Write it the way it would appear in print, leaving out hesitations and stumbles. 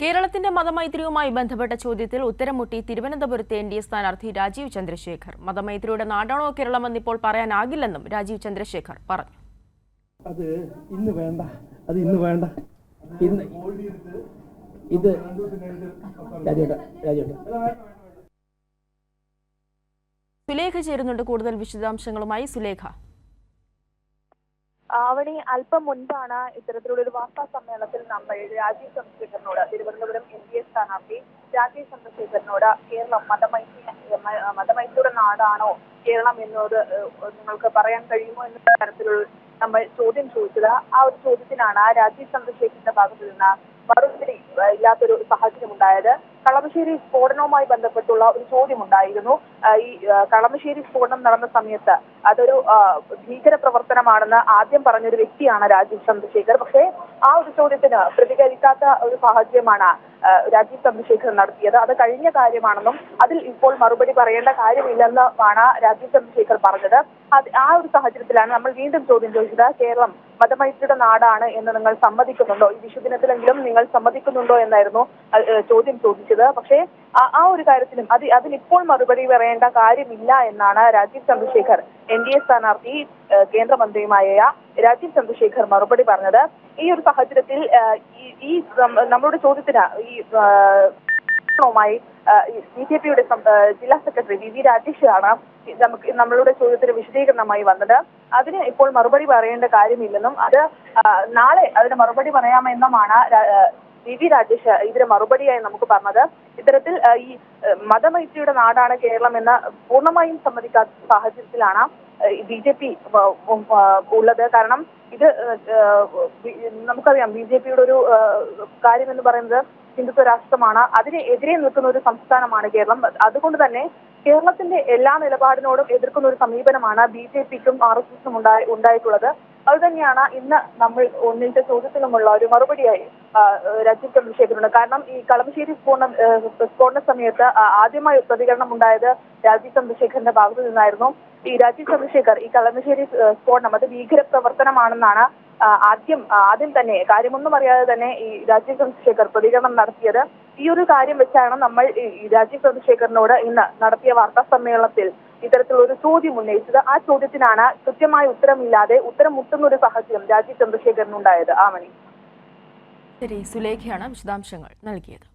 കേരളത്തിന്റെ മതമൈത്രിയുമായി ബന്ധപ്പെട്ട ചോദ്യത്തിൽ ഉത്തരം മുട്ടി തിരുവനന്തപുരത്തെ എൻ.ഡി.എ സ്ഥാനാർത്ഥി രാജീവ് ചന്ദ്രശേഖർ. മതമൈത്രിയുടെ നാടാണോ കേരളമെന്ന് ഇപ്പോൾ പറയാനാകില്ലെന്നും രാജീവ് ചന്ദ്രശേഖർ പറഞ്ഞു. അത് ഇന്ന് വേണ്ട ഇത് സുലേഖ ചേരുന്നുണ്ട് കൂടുതൽ വിശദാംശങ്ങളുമായി. സുലേഖ, അവിടെ അല്പം മുൻപാണ് ഇത്തരത്തിലുള്ള ഒരു വാർത്താ സമ്മേളനത്തിൽ നമ്മൾ രാജീവ് ചന്ദ്രശേഖരനോട്, തിരുവനന്തപുരം എൻ.ഡി.എ സ്ഥാനാർത്ഥി രാജീവ് ചന്ദ്രശേഖരനോട് കേരളം മതമൈത്രിയുടെ നാടാണോ കേരളം എന്നോട് നിങ്ങൾക്ക് പറയാൻ കഴിയുമോ എന്ന തരത്തിലുള്ള നമ്മൾ ചോദ്യം ചോദിച്ചത്. ആ ഒരു ചോദ്യത്തിനാണ് രാജീവ് ചന്ദ്രശേഖരന്റെ ഭാഗത്തു നിന്ന് മറുപടി ഇല്ലാത്തൊരു സാഹചര്യം ഉണ്ടായത്. കളമശ്ശേരി സ്ഫോടനവുമായി ബന്ധപ്പെട്ടുള്ള ഒരു ചോദ്യമുണ്ടായിരുന്നു. ഈ കളമശ്ശേരി സ്ഫോടനം നടന്ന സമയത്ത് അതൊരു ഭീകര പ്രവർത്തനമാണെന്ന് ആദ്യം പറഞ്ഞൊരു വ്യക്തിയാണ് രാജീവ് ചന്ദ്രശേഖർ. പക്ഷേ ആ ഒരു ചോദ്യത്തിന് പ്രതികരിക്കാത്ത ഒരു സാഹചര്യമാണ് രാജീവ് ചന്ദ്രശേഖർ നടത്തിയത്. അത് കഴിഞ്ഞ കാര്യമാണെന്നും അതിൽ ഇപ്പോൾ മറുപടി പറയേണ്ട കാര്യമില്ലെന്നുമാണ് രാജീവ് ചന്ദ്രശേഖർ പറഞ്ഞത്. ആ ഒരു സാഹചര്യത്തിലാണ് നമ്മൾ വീണ്ടും ചോദ്യം ചോദിച്ചത്. കേരളം മതമൈത്രിയുടെ നാടാണ് എന്ന് നിങ്ങൾ സമ്മതിക്കുന്നുണ്ടോ? ഈ വിഷുദിനത്തിലെങ്കിലും നിങ്ങൾ സമ്മതിക്കുന്നുണ്ടോ എന്നായിരുന്നു ചോദ്യം ചോദിച്ചത്. പക്ഷേ ആ ഒരു കാര്യത്തിലും അതിലിപ്പോൾ മറുപടി പറയേണ്ട കാര്യമില്ല എന്നാണ് രാജീവ് ചന്ദ്രശേഖർ, എൻ.ഡി.എ സ്ഥാനാർത്ഥി കേന്ദ്രമന്ത്രിയുമായ രാജീവ് ചന്ദ്രശേഖർ മറുപടി പറഞ്ഞത്. ഈ ഒരു സാഹചര്യത്തിൽ ഈ നമ്മളുടെ ചോദ്യത്തിന് ബി.ജെ.പിയുടെ ജില്ലാ സെക്രട്ടറി വി രാജേഷാണ് നമ്മളുടെ ചോദ്യത്തിന് വിശദീകരണമായി വന്നത്. അതിന് ഇപ്പോൾ മറുപടി പറയേണ്ട കാര്യമില്ലെന്നും അത് നാളെ അതിന് മറുപടി പറയാമെന്നുമാണ് വി രാജേഷ് ഇതിന് മറുപടിയായി നമുക്ക് പറഞ്ഞത്. ഇത്തരത്തിൽ ഈ മതമൈത്രിയുടെ നാടാണ് കേരളം എന്ന് പൂർണ്ണമായും സമ്മതിക്കാത്ത സാഹചര്യത്തിലാണ് ബി.ജെ.പി ഉള്ളത്. കാരണം ഇത് നമുക്കറിയാം, ബി.ജെ.പിയുടെ ഒരു കാര്യം എന്ന് പറയുന്നത് ഹിന്ദുത്വ രാഷ്ട്രമാണ്. അതിന് എതിരെ നിൽക്കുന്ന ഒരു സംസ്ഥാനമാണ് കേരളം. അതുകൊണ്ട് തന്നെ കേരളത്തിന്റെ എല്ലാ നിലപാടിനോടും എതിർക്കുന്ന ഒരു സമീപനമാണ് ബി.ജെ.പിക്കും ആർ.എസ്.എസും ഉണ്ടായിട്ടുള്ളത്. അതുതന്നെയാണ് ഇന്ന് നമ്മൾ ഉന്നയിച്ച ചോദ്യത്തിനുമുള്ള ഒരു മറുപടിയായി രാജീവ് ചന്ദ്രശേഖരനുണ്ട്. കാരണം ഈ കളമശ്ശേരി സ്ഫോടന സമയത്ത് ആദ്യമായി പ്രതികരണം ഉണ്ടായത് രാജീവ് ചന്ദ്രശേഖരന്റെ ഭാഗത്തു നിന്നായിരുന്നു. ഈ രാജീവ് ചന്ദ്രശേഖർ ഈ കളമശ്ശേരി സ്ഫോടനം അത് ഭീകര പ്രവർത്തനമാണെന്നാണ് ആദ്യം തന്നെ കാര്യമൊന്നും അറിയാതെ തന്നെ ഈ രാജീവ് ചന്ദ്രശേഖർ പ്രതികരണം നടത്തിയത്. ഈ ഒരു കാര്യം വെച്ചാണ് നമ്മൾ ഈ രാജീവ് ചന്ദ്രശേഖരനോട് ഇന്ന് നടത്തിയ വാർത്താ സമ്മേളനത്തിൽ ഇത്തരത്തിലുള്ള ഒരു ചോദ്യം ഉന്നയിച്ചത്. ആ ചോദ്യത്തിനാണ് കൃത്യമായ ഉത്തരമില്ലാതെ ഉത്തരം മുട്ടുന്ന ഒരു സാഹചര്യം രാജീവ് ചന്ദ്രശേഖരനുണ്ടായത്. ആമണി. ശരി, സുലേഖയാണ് വിശദാംശങ്ങൾ നൽകിയത്.